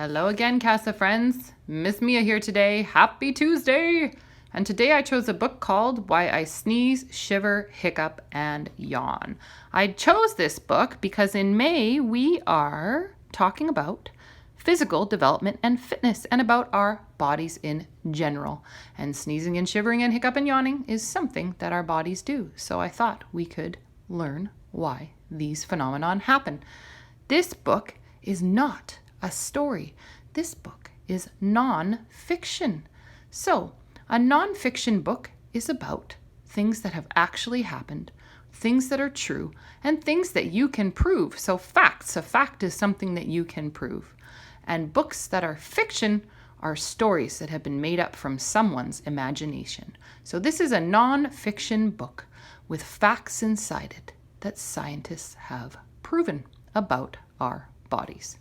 Hello again, CASA friends. Miss Mia here today. Happy Tuesday! And today I chose a book called Why I Sneeze, Shiver, Hiccup, and Yawn. I chose this book because in May we are talking about physical development and fitness and about our bodies in general. And sneezing and shivering and hiccup and yawning is something that our bodies do. So I thought we could learn why these phenomenon happen. This book is not a story. This book is non-fiction. So, a non-fiction book is about things that have actually happened, things that are true, and things that you can prove. So facts. A fact is something that you can prove. And books that are fiction are stories that have been made up from someone's imagination. So this is a non-fiction book with facts inside it that scientists have proven about our bodies.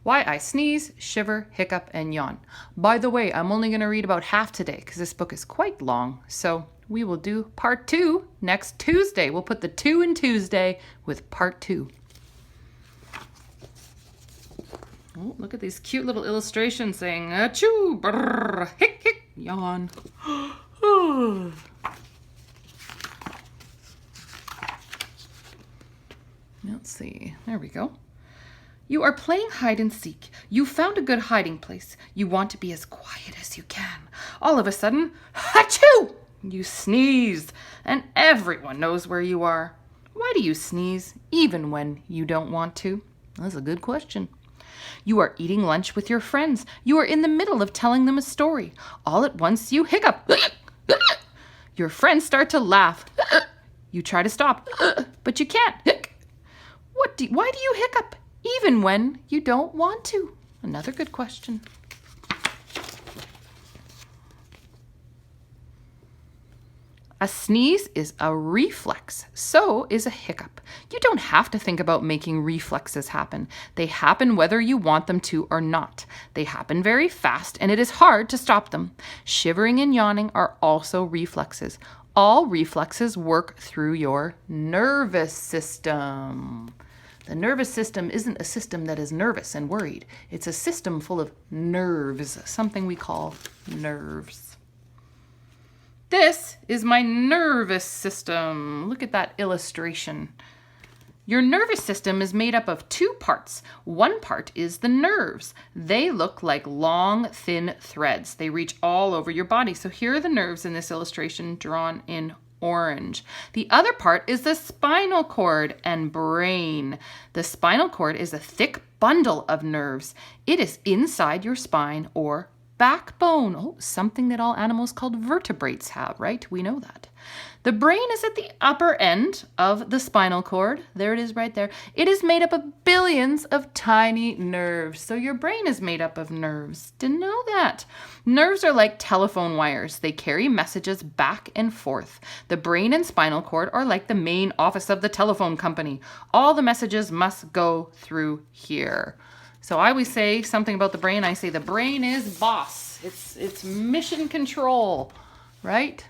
Why I Sneeze, Shiver, Hiccup, and Yawn. By the way, I'm only going to read about half today because this book is quite long. So we will do part 2 next Tuesday. We'll put the 2 in Tuesday with part 2. Oh, look at these cute little illustrations saying, achoo, brrr, hic, hic, yawn. Let's see. There we go. You are playing hide and seek. You found a good hiding place. You want to be as quiet as you can. All of a sudden, achoo! You sneeze, and everyone knows where you are. Why do you sneeze, even when you don't want to? That's a good question. You are eating lunch with your friends. You are in the middle of telling them a story. All at once, you hiccup. Your friends start to laugh. You try to stop, but you can't. Why do you hiccup? Even when you don't want to? Another good question. A sneeze is a reflex. So is a hiccup. You don't have to think about making reflexes happen. They happen whether you want them to or not. They happen very fast, and it is hard to stop them. Shivering and yawning are also reflexes. All reflexes work through your nervous system. The nervous system isn't a system that is nervous and worried. It's a system full of nerves, something we call nerves. This is my nervous system. Look at that illustration. Your nervous system is made up of 2 parts. One part is the nerves. They look like long, thin threads. They reach all over your body. So here are the nerves in this illustration drawn in orange. The other part is the spinal cord and brain. The spinal cord is a thick bundle of nerves. It is inside your spine or backbone. Oh, something that all animals called vertebrates have, right? We know that. The brain is at the upper end of the spinal cord. There it is right there. It is made up of billions of tiny nerves. So your brain is made up of nerves. Didn't know that. Nerves are like telephone wires. They carry messages back and forth. The brain and spinal cord are like the main office of the telephone company. All the messages must go through here. So I always say something about the brain. I say the brain is boss. It's mission control, right?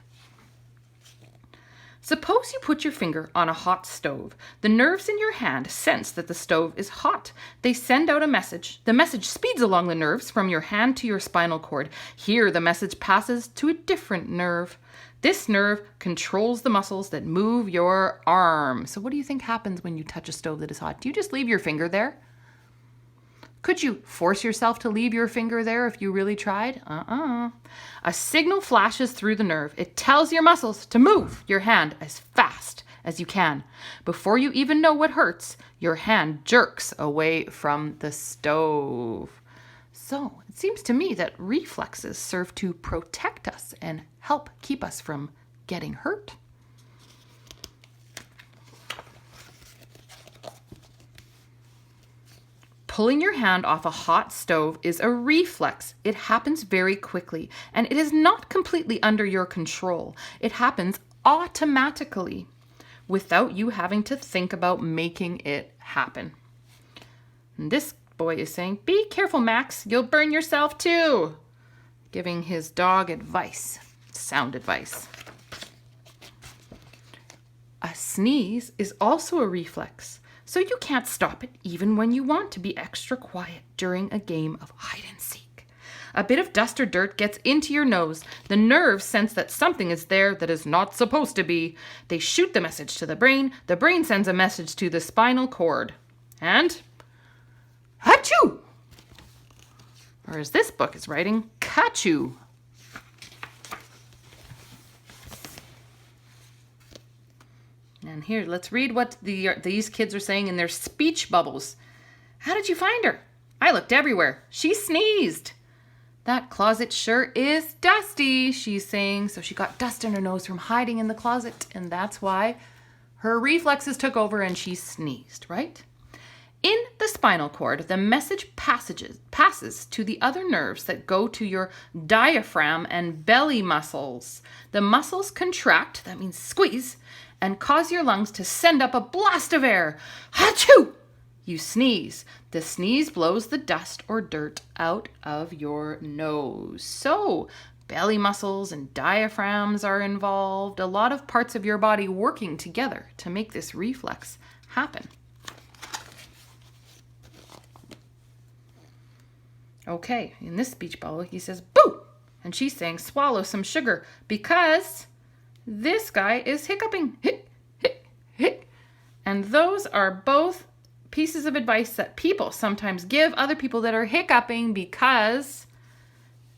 Suppose you put your finger on a hot stove. The nerves in your hand sense that the stove is hot. They send out a message. The message speeds along the nerves from your hand to your spinal cord. Here, the message passes to a different nerve. This nerve controls the muscles that move your arm. So what do you think happens when you touch a stove that is hot? Do you just leave your finger there? Could you force yourself to leave your finger there if you really tried? A signal flashes through the nerve. It tells your muscles to move your hand as fast as you can. Before you even know what hurts, your hand jerks away from the stove. So it seems to me that reflexes serve to protect us and help keep us from getting hurt. Pulling your hand off a hot stove is a reflex. It happens very quickly, and it is not completely under your control. It happens automatically without you having to think about making it happen. And this boy is saying, "Be careful, Max. You'll burn yourself too." Giving his dog advice, sound advice. A sneeze is also a reflex. so you can't stop it even when you want to be extra quiet during a game of hide and seek. A bit of dust or dirt gets into your nose. The nerves sense that something is there that is not supposed to be. They shoot the message to the brain. The brain sends a message to the spinal cord. And achoo! Or as this book is writing, kachoo. And here, let's read what these kids are saying in their speech bubbles. How did you find her? I looked everywhere. She sneezed. That closet sure is dusty, she's saying. So she got dust in her nose from hiding in the closet, and that's why her reflexes took over and she sneezed, right? In the spinal cord, the message passes to the other nerves that go to your diaphragm and belly muscles. The muscles contract, that means squeeze, and cause your lungs to send up a blast of air. Achoo! You sneeze. The sneeze blows the dust or dirt out of your nose. So, belly muscles and diaphragms are involved. A lot of parts of your body working together to make this reflex happen. Okay, in this speech bubble, he says, boo! And she's saying, swallow some sugar because this guy is hiccuping. Hic, hic, hic. And those are both pieces of advice that people sometimes give other people that are hiccuping because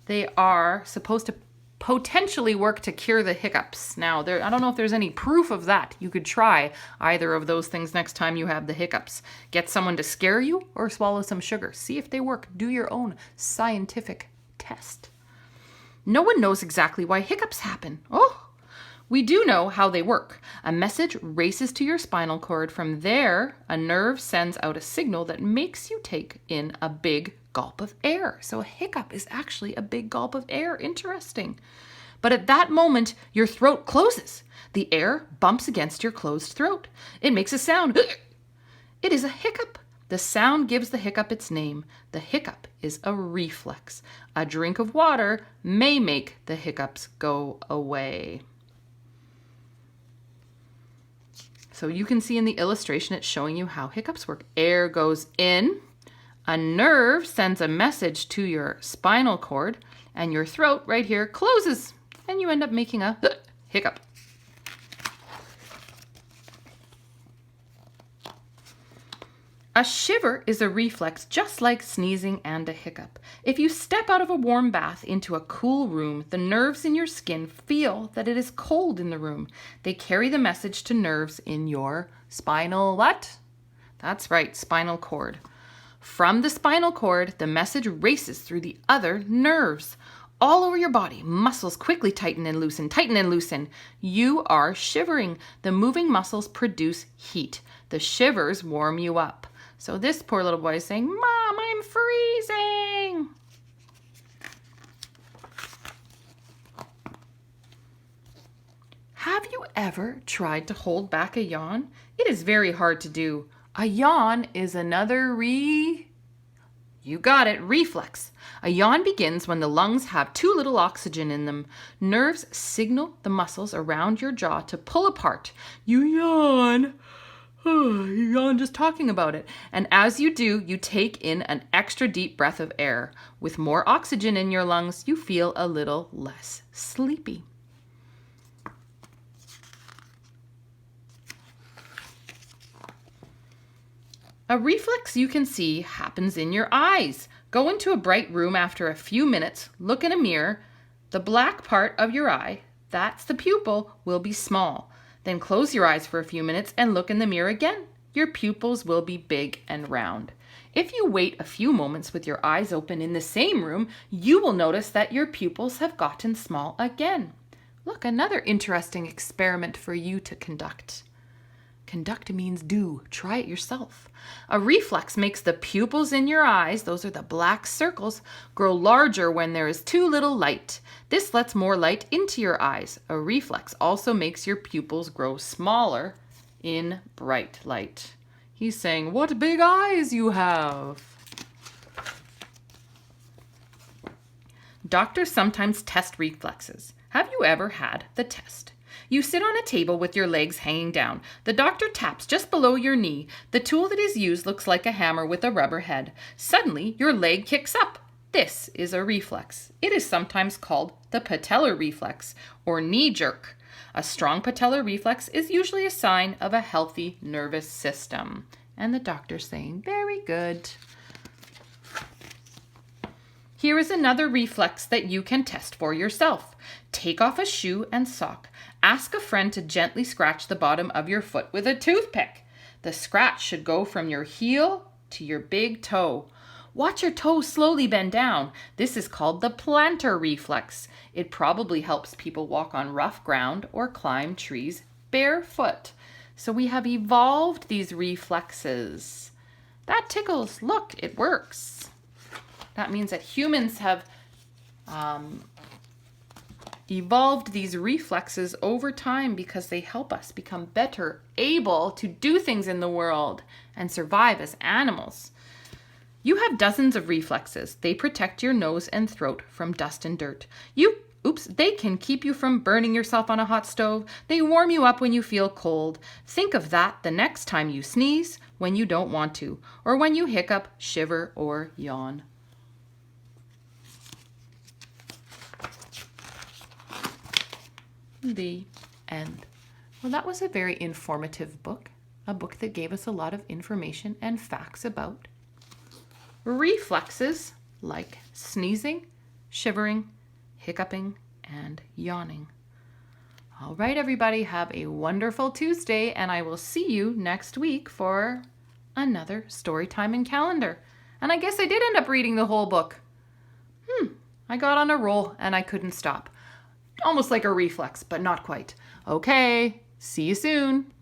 they are supposed to potentially work to cure the hiccups. Now, I don't know if there's any proof of that. You could try either of those things next time you have the hiccups. Get someone to scare you or swallow some sugar. See if they work. Do your own scientific test. No one knows exactly why hiccups happen. Oh, we do know how they work. A message races to your spinal cord. From there, a nerve sends out a signal that makes you take in a big gulp of air. So a hiccup is actually a big gulp of air. Interesting. But at that moment, your throat closes. The air bumps against your closed throat. It makes a sound. It is a hiccup. The sound gives the hiccup its name. The hiccup is a reflex. A drink of water may make the hiccups go away. So you can see in the illustration, it's showing you how hiccups work. Air goes in, a nerve sends a message to your spinal cord, and your throat right here closes, and you end up making a hiccup. A shiver is a reflex just like sneezing and a hiccup. If you step out of a warm bath into a cool room, the nerves in your skin feel that it is cold in the room. They carry the message to nerves in your spinal what? That's right, spinal cord. From the spinal cord, the message races through the other nerves. All over your body, muscles quickly tighten and loosen, tighten and loosen. You are shivering. The moving muscles produce heat. The shivers warm you up. So this poor little boy is saying, Mom, I'm freezing. Have you ever tried to hold back a yawn? It is very hard to do. A yawn is another you got it, reflex. A yawn begins when the lungs have too little oxygen in them. Nerves signal the muscles around your jaw to pull apart. You yawn. You yawn just talking about it. And as you do, you take in an extra deep breath of air. With more oxygen in your lungs, you feel a little less sleepy. A reflex you can see happens in your eyes. Go into a bright room after a few minutes, look in a mirror. The black part of your eye, that's the pupil, will be small. Then close your eyes for a few minutes and look in the mirror again. Your pupils will be big and round. If you wait a few moments with your eyes open in the same room, you will notice that your pupils have gotten small again. Look, another interesting experiment for you to conduct. Conduct means do. Try it yourself. A reflex makes the pupils in your eyes, those are the black circles, grow larger when there is too little light. This lets more light into your eyes. A reflex also makes your pupils grow smaller in bright light. He's saying, what big eyes you have. Doctors sometimes test reflexes. Have you ever had the test? You sit on a table with your legs hanging down. The doctor taps just below your knee. The tool that is used looks like a hammer with a rubber head. Suddenly, your leg kicks up. This is a reflex. It is sometimes called the patellar reflex or knee jerk. A strong patellar reflex is usually a sign of a healthy nervous system. And the doctor's saying, very good. Here is another reflex that you can test for yourself. Take off a shoe and sock. Ask a friend to gently scratch the bottom of your foot with a toothpick. The scratch should go from your heel to your big toe. Watch your toes slowly bend down. This is called the plantar reflex. It probably helps people walk on rough ground or climb trees barefoot. So we have evolved these reflexes. That tickles. Look, it works. That means that humans have evolved these reflexes over time because they help us become better able to do things in the world and survive as animals. You have dozens of reflexes. They protect your nose and throat from dust and dirt. They can keep you from burning yourself on a hot stove. They warm you up when you feel cold. Think of that the next time you sneeze when you don't want to, or when you hiccup, shiver, or yawn. The end. Well, that was a very informative book, a book that gave us a lot of information and facts about reflexes like sneezing, shivering, hiccuping, and yawning. All right, everybody, have a wonderful Tuesday, and I will see you next week for another story time and calendar. And I guess I did end up reading the whole book. I got on a roll and I couldn't stop. Almost like a reflex, but not quite. Okay, see you soon.